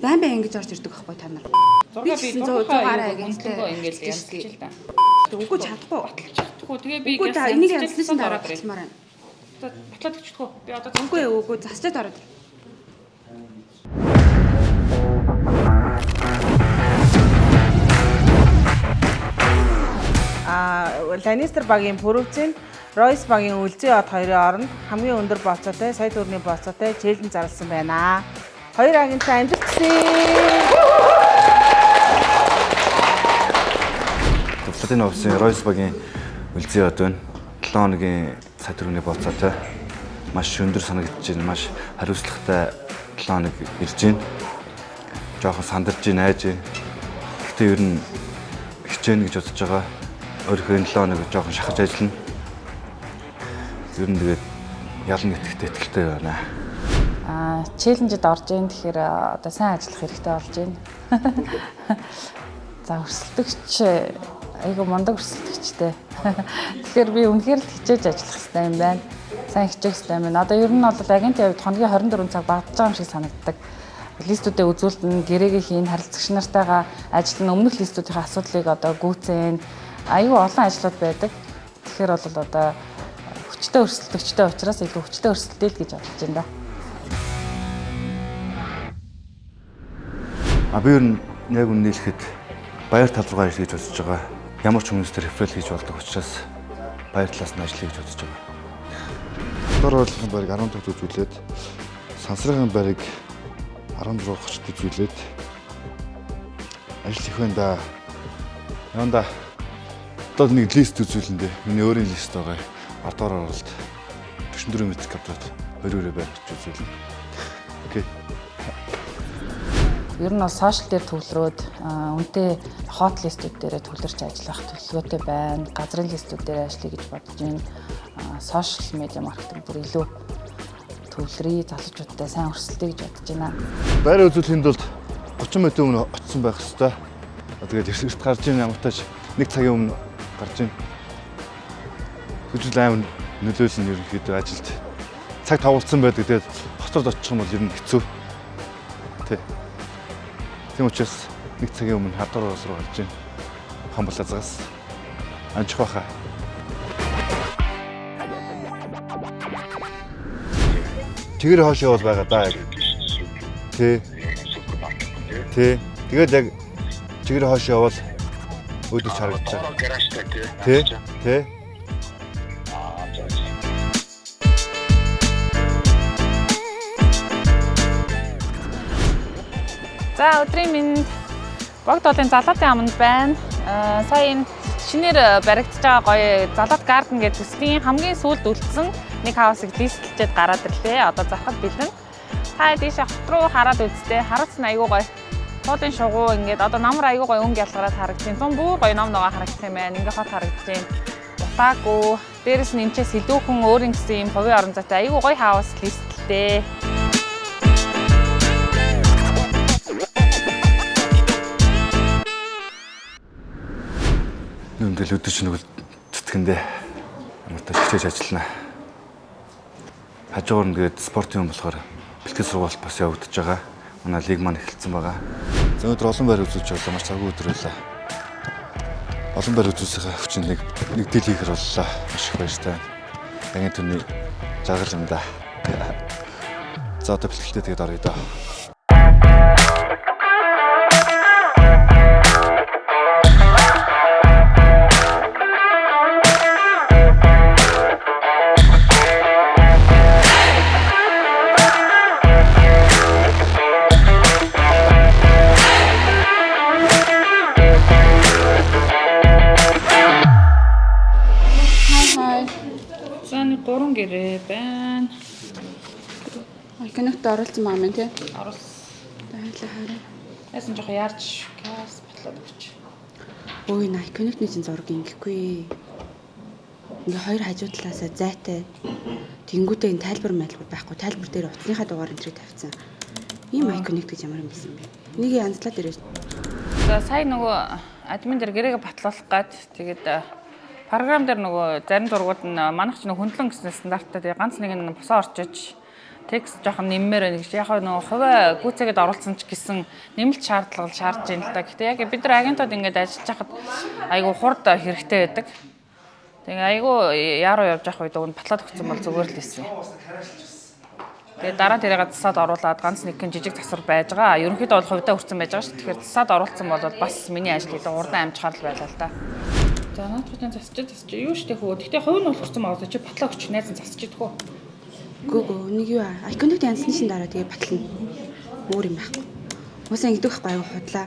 байн ингэж орж ирдэг байхгүй та нар. Би 100-аараа ингэж янзлж л та. Үгүй чадахгүй. Баталчихгүй. Тэгээ би газ энийг янзлсан дараа баталмаар байна. Батлаад өчтгөө. Би одоо үгүй засчаад ороод. Ланнистер багийн пүрэвцэн Ройс багийн үлзий од хоёрын оронд хамгийн өндөр болцоотой сая төгрөгийн болцоотой челленж зарласан байна. Хоёр агенттай амжилт хүсье. Төвлөрийн офисын Ройс багийн үлзий од байна. 7 хоногийн сая төгрөгийн болцоотой маш өндөр санагдаж байна. Маш хариуцлагатай 7 хоног ирж байна. Жохон сандарч байна, айж байна. Гэхдээ ер нь хичээнэ гэж бодож байгаа. Өөрийнхөө 7 хоног жоохон шахаж ажиллана. Ер нь тэгээд ялан итгэхтэй итгэлтэй байна. челленжид орж ийн тэгэхээр одоо сайн ажиллах хэрэгтэй болж байна. За өрсөлдөгч айгу мундаг өрсөлдөгчтэй. Тэгэхээр би үнэхээр л хичээж ажиллах хэрэгтэй юм байна. Сайн хичээх хэрэгтэй юм байна. Одоо ер нь бол агентийн хувьд хоногийн 24 цаг багтаж байгаа юм шиг санагддаг. Листүүдээ үзүүлнэ, гэрээгээ хийн, харилцагч нартайгаа ажиллана, өмнөх листүүдийн асуудлыг одоо гүйцэн аюу олон ажлууд байдаг. Тэгэхээр бол одоо хүчтэй өрсөлдөгчтэй учраас илүү хүчтэй өрсөлдөе л гэж бодож байна. Би ер нь яг үнэ хэлэхэд баяр тал руугаа ажиллаж бодож байгаа. Ямар ч хүмүүстээр реферал хийж болдог учраас баяр талаас нь ажиллая гэж бодож байгаа. Дор орлогын байрыг 15-д үзүүлээд сансрын байрыг 16-т үзүүлээд ажил их байна да. Яанда одоо нэг лист үзүүлэндээ миний өөрийн лист байгаа. Ардаар оролт 44 м квадрат 2-2 байр гэж үзүүлнэ. Окей. Ер нь бол сошиал дээр төвлөрөөд үнэтэй хот листүүд дээр төвлөрч ажиллах төлөвлөгөөтэй байна. Газрын листүүд дээр ажиллая гэж бодож байна. Сошиал медиа маркетинг бүр илүү төвлөрий, залуучуудтай сайн өрсөлдөе гэж бодож байна. Байр үзүүлэхэд бол 30 минутын өмнө очсон байх хэрэгтэй. Тэгээд эрт гарч ийн ямар тач 1 цагийн өмнө гарч ийн. Хүчил аим нөлөөлсөн ерөнхийдөө ажилд цаг тавуулсан байдаг. Тэгээд хотод очих юм бол ер нь хэцүү. Тийм учраас 1 цагийн өмнө хадуур уус руу гарч ийн. Хамбалазгаас анчих баха. Чигээр хоош явал байгаа даа яг. Тий. Тэгээд яг чигээр хоош явал өөдөж харагдаж байгаа. Тий. За өдрийн минь Богдолын залуутын аманд байна. Сая энэ шинээр баригдаж байгаа гоё залуут гарден гэдэг төслийн хамгийн сүүлд үлдсэн нэг хаусыг листлчихэд гараад ирлээ. Одоо зархад бэлэн. Та дээшээ хот руу хараад үзтээ. Харац нь айгүй гоё. Туулын шугуу ингээд одоо намар айгүй гоё өнгө ялгараад харагдчихээн. Тун бүр гоё ном ногоо харагдах юм байна. Ингээ хот харагдчихээн. Утаагүй. Дээрэс нь энэчээс илүүхэн өөрийн гэсэн юм хувийн орон зайтай айгүй гоё хаус листлээ. Үндэл өдөрч нэг зүтгэндээ ямар тач хичээж ажиллана. Хажуугаар нь тэгээд спортын юм болохоор бэлтгэл сургалт бас явагдаж байгаа. Манай лиг маань эхэлсэн байгаа. За өнөөдөр олон байр үзүүлж байлаа. Маш цаггүй өдөр байлаа. Олон байр үзүүлсэхээ хүчин нэг дийл хийхэр боллоо. Маш их баяртай. Янгийн түнний жаргал юм да. За одоо бэлтгэлтэй тэгээд оръё доо. Гурван гэрээ байна. Айконогт оруулсан маа минь тий. Оруулсан. Баярлалаа хараа. Яасан жоохон яарч кас батлаад өгч. Ой, айконогтны чинь зураг ингэхгүй. Ингээ хоёр хажуу талаасаа зайтай. Тэнгүүдээ энэ тайлбар байхгүй. Тайлбар дээр утасныхаа дугаар энтрийг тавьсан. Ийм айконогт гэж ямар юм байсан бэ? Энийг янзлаад ирээ. За сая нөгөө админ дээр гэрээгээ батлуулах гад тэгээд програм дээр нөгөө зарим зургууд нь манайх ч нэг хөндлөн гэсэн стандарттай тэгээ ганц нэг нь босоо орчиж Текст жоохон нэммээр байна гэж. Яг нөгөө хувиа гүйцээгээд оруулсан ч гэсэн нэмэлт шаардлага шаардж байна л да. Гэтэ яг бид нар агентууд ингээд ажиллаж байхад айгу хурд хэрэгтэй байдаг. Тэгээ айгу яруу явж явах үед уг нь батлаад өгсөн бол зүгээр л хэлсэн. Тэгээ дараа тэрийг засаад оруулаад ганц нэг жижиг засвар байж байгаа. Ерөнхийдөө бол хувьдаа хүрсэн байж байгаа шүү. Тэгэхээр засаад оруулсан бол бас миний ажил илүү урдан амжихаар л байлаа л да. За наадхын засч юу штэ хөө. Гэтэ хувь нь бол хүрсэн байгаа чи батлаа өгч найзан засч идэх үү? Гүгөө нэг юу iconic янзны шин дараа тэгээ батлна. Өөр юм байхгүй. Уусаа ингэдэг байхгүй аюу худлаа.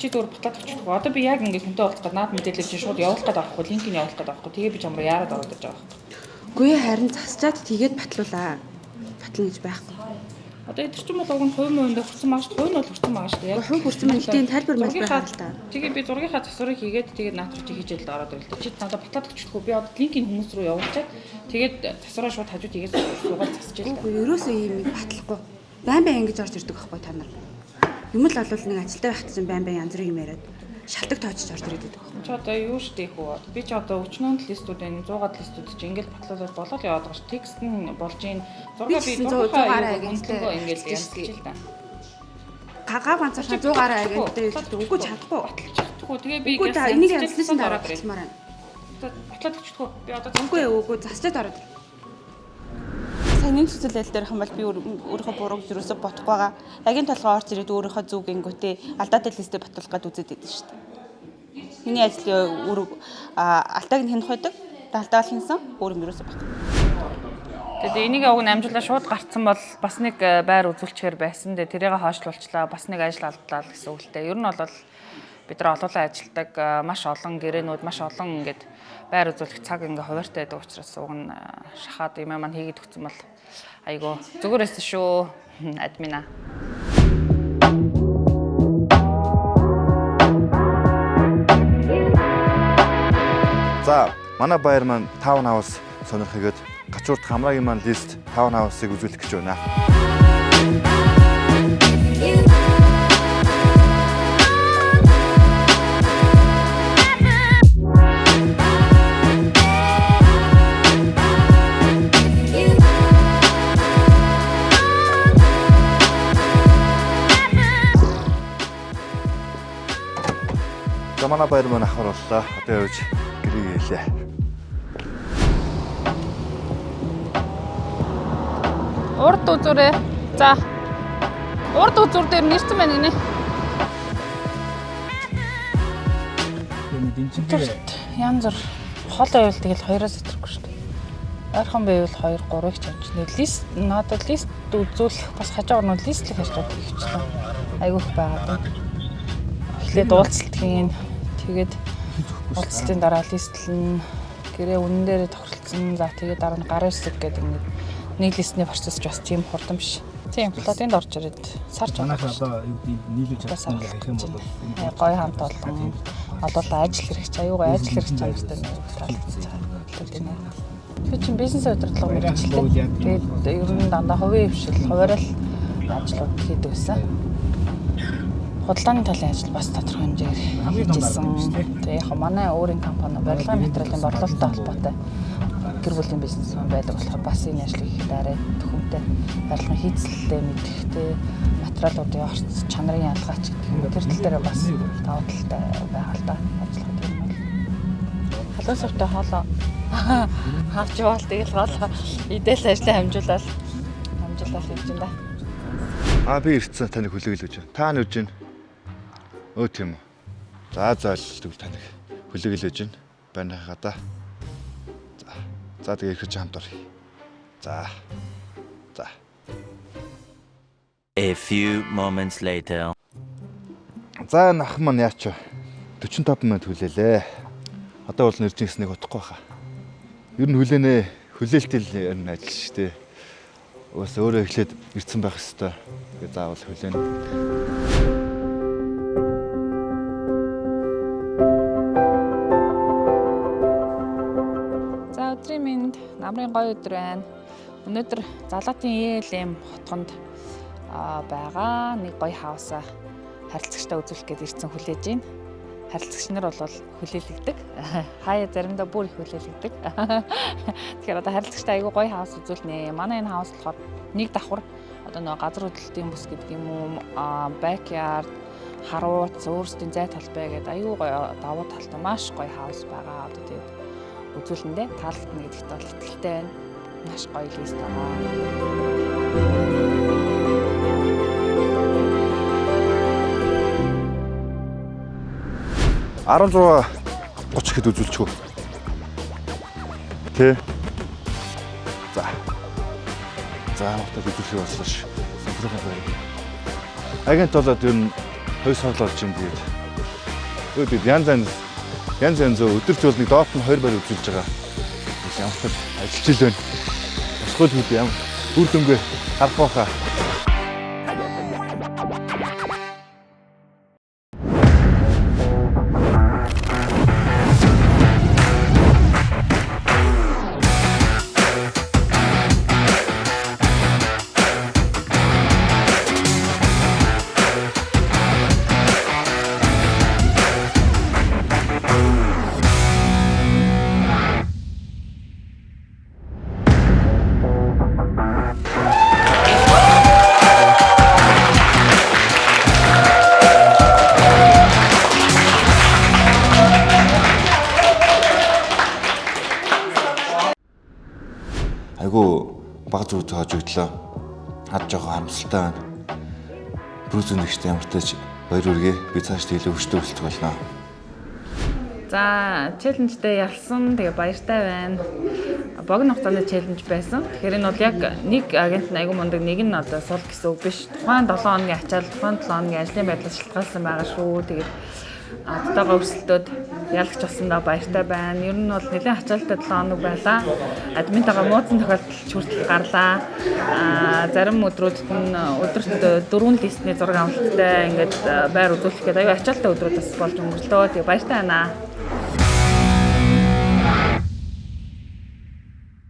Чи зүгээр батлаад өгч идэх үү? Одоо би яг ингэ хүнтэй уулзгаад наад мэдээлэл чи шууд явуулах гэдэг байхгүй. Линкийг явуулах гэдэг байхгүй. Тэгээ би чамруу яарад ороод иж байгаа байхгүй. Гүй харин засчаад тэгээд батлуулаа. Батлна гэж байхгүй. Одоо эдгээр ч юм бол уг нь хувь муунд хүрсэн байгаа шүү. Хувь нь бол хүрсэн байгаа шүү. Яг хувь хүрсэн мэлтийн тайлбар мэлбэр хаалта. Тэгээ би зургийнхаа засварыг хийгээд тэгээд наад руу хийж л ороод ирлээ. Чи надад батлаад өгчихгүй. Би одоо линкийг хүмүүс рүү явуулчаад тэгээд засвараа шууд хажууд хийгээд суугаад засч ирлээ. Үгүй ерөөсөө ийм батлахгүй. Байн ингэж орж ирдэг байхгүй та нар. Юм л олвол нэг ажилдаа байхад чинь байн янз бүрийн юм яриад шалтак тоочж орж ирээд байдаг. Чи одоо юу штэ хөө. Би ч одоо өчнөнд листүүдийн 100-аад листүүд чи ингээл батлуулаад болоод яваад байгаа ш. Текст нь болж ийн 6 би 100-аараа агентлаа ингээл ярьчих л да. Гага ганцаар 100-аараа агенттай хэлдэг. Үгүй чадахгүй. Чадахгүй. Тэгээ би үгүй та энийг янзлсан дараа баталмаар байна. Батлаад өгчихгүй. Би одоо үгүй засчаад ороод. Сайн нэг зүйлэл дээр хам бол би өөрийнхөө бурууг юусоо бодохгүй байгаа. Агент толгой орж ирээд өөрийнхөө зүг гингүүтээ алдаатай листэ батлуулах гээд үзээд байдаг шүү дээ. Миний ажлын үүрэг алдааг нь хянах байдаг. Алдааг хянсан өөр юм юусоо байхгүй. Тэгээд энийг уг нь амжуулаад шууд гарцсан бол бас нэг байр үзүүлчихээр байсан. Тэгээд тэрийг хойшлуулчлаа. Бас нэг ажил алдлаа гэсэн үгтэй. Ер нь бол бид нар олоолаа ажилдаг маш олон гэрээнүүд маш олон ингээд байр үзүүлэх цаг ингээ хуваартай байдаг учраас уг нь шахаад юм маань хийгээд өгсөн бол айгу зүгээрээс шүү админа. За манай баяр маань таунхаус сонирхгээд гачуурт хамраагийн маань лист таунхаусыг үзүүлэх гэж байна. Манай баяр маань ахаар боллоо. Одоо явж гэрээ ээлээ. Урд үзүүрээ. За. Урд үзүүр дээр нэрсэн байна гинэ. Янз бүр хол байвал тэгэл 2-оос өтөрхгүй шүү дээ. Ойрхон байвал 2-3-ыг ч амжна. Лист надад лист үзүүлэх бас хажуугаар нь листлэг хажууд хийчихлээ. Айгүйх байгаа даа. Эхлээд уулзалтын тэгээд уулзалтын дараа листлэн гэрээ үнэн дээр тохиролцсон. За тэгээд дараа нь гарын хэсэг гэдэг нэг листний процесс ч бас тийм хурдан биш. Тийм плотинд орж ирээд сарч байгаа. Манайх одоо юу гэдэг нийлүүлж чадсан гэх юм бол гоё хамт олон олоолаа ажил хэрэгч аюугаа ажил хэрэгч амжтай нэг. Тэр чинь бизнес удирдлага мэргэжлээ. Тэгээд ер нь дандаа хувийн хвшил хуваарал ажлууд хийдэг байсан. Худалдааны талын ажил бас тодорхой хэмжээгээр хийжсэн. Тэгээ яг манай өөрийн компани барилгын материалын борлуулалттай холбоотой гэр бүлийн бизнес байдаг болохоор бас энэ ажлыг их даарай төхөмтэй барилгын хийцлэлтэй мэдрэхтэй материалуудын орц чанарын ялгаач гэх юм. Тэр тал дээр бас давуу талтай байгаа л да ажиллах юм бол. Халуун сувтай хоолоо хавч яваал тэгэл хоолоо идэл ажлаа хамжуулаад хийж байна да. Би ирсэн таныг хүлээглэж байна. Та нь үж байна. Өө тийм үү. За тэгвэл таныг хүлээглэж байна. Байна хаа да. За тэгээ ирэх хамт оръё. За. A few moments later. За нах маань яач 45 минут хүлээлээ. Одоо бол нэрж гиснэг утахгүй хаа. Ер нь хүлээнэ. Хүлээлтэл ер нь ажил шүү дээ. Уус өөрөө эхлээд ирсэн байх хэвээр. Тэгээ заавал хүлээнэ. За өдрийн минь намрын гоё өдөр байна. Өнөөдөр Залаатын ELM хотгонд байгаа нэг гоё хаусаа харилцагчтай үзүүлэх гээд ирсэн хүлээж байна. Харилцагч нар бол хүлээлгдэг. Хаяа заримдаа бүр их хүлээлгдэг. Тэгэхээр одоо харилцагчтай айгүй гоё хаус үзүүлнэ. Манай энэ хаус болохоор нэг давхар одоо нэг газар хөдлөлтийн бүс гэдэг юм уу, backyard, харууц, өөрсдийн зай талбай гэдэг аюу гоё давуу талтай маш гоё хаус байгаа. Одоо тэгээд үзүүлэндээ таалагдана гэдэгт бол итгэлтэй байна. Маш гоё лист байгаа. 16:30 хэд үзүүлчихв. Тэ. За хамтдаа үзүүлэх боллоо ш. Санхүүгийн байр. Агент болоод ер нь хойс хорлолж юм тэгээд. Өөд янз өдөр зүйл нэг доот нь 2 байр үзүүлж байгаа. Ямартай ажиллаж ил байна. Босгол хүүд ямар үр дүнгээ харах байхаа. Айгу баг зүг тоожогдлоо. Хад жоохон харамсалтай байна. Бүр зүнэгчтэй ямар ч тач баяр үргээ би цааш илүү хүчтэй өсөлт болно. За, челленжтэй ялсан. Тэгээ баяртай байна. Богино хугацааны челленж байсан. Тэгэхээр энэ бол яг нэг агент нь айгу мундаг, нэг нь одоо сул гэсэн үг биш. Тухайн 7 хоногийн ачаал, тухайн 7 хоногийн ажлын байдлаас шалтгаалсан байгаа шүү. Тэгээд одоогоо өрсөлдөд ялагч болсондоо баяртай байна. Ер нь бол нэлээд ачаалттай 7 хоног байлаа. Админтайгаа муудсан тохиолдол хүртэл гарлаа. Зарим өдрүүдэд нь өдөрт 4 листний зураг авалттай ингээд байр үзүүлэх гэдэг аюу ачаалттай өдрүүд бас болж өнгөрлөө. Тэгээ баяртай байна.